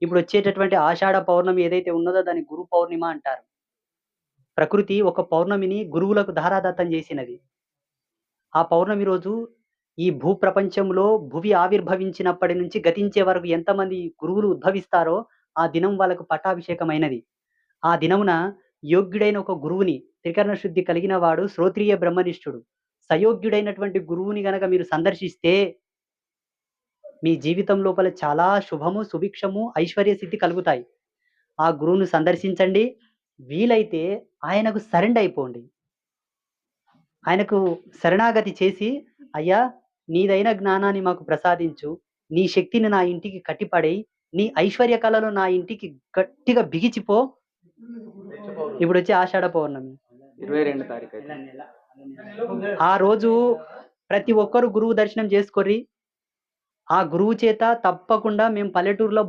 ఇప్పుడు వచ్చేటటువంటి ఆషాఢ పౌర్ణమి ఏదైతే ఉన్నదో దాన్ని గురు పౌర్ణిమ అంటారు. ప్రకృతి ఒక పౌర్ణమిని గురువులకు ధారాదత్తం చేసినది. ఆ పౌర్ణమి రోజు ఈ భూప్రపంచంలో భువి ఆవిర్భవించినప్పటి నుంచి గతించే వరకు ఎంతమంది గురువులు ఉద్భవిస్తారో, ఆ దినం వాళ్ళకు పట్టాభిషేకమైనది. ఆ దినమున యోగ్యుడైన ఒక గురువుని, త్రికరణ శుద్ధి కలిగిన వాడు శ్రోత్రియ బ్రహ్మనిష్ఠుడు. సయోగ్యుడైనటువంటి గురువుని గనక మీరు సందర్శిస్తే, మీ జీవితం లోపల చాలా శుభము, సుభిక్షము, ఐశ్వర్య సిద్ధి కలుగుతాయి. ఆ గురువును సందర్శించండి. వీలైతే ఆయనకు సరెండర్ అయిపోండి. ఆయనకు శరణాగతి చేసి, "అయ్యా! నీదైన జ్ఞానాన్ని మాకు ప్రసాదించు. నీ శక్తిని నా ఇంటికి కట్టిపడేయి. నీ ఐశ్వర్య కళలు నా ఇంటికి గట్టిగా బిగిచిపో." ఇప్పుడొచ్చే ఆషాఢ పౌర్ణమి. 22 తారీఖయితే. ఆ రోజు ప్రతి ఒక్కరు గురువు దర్శనం చేసుకోర్రి. ఆ గురువు చేత తప్పకుండా మేము పల్లెటూరులో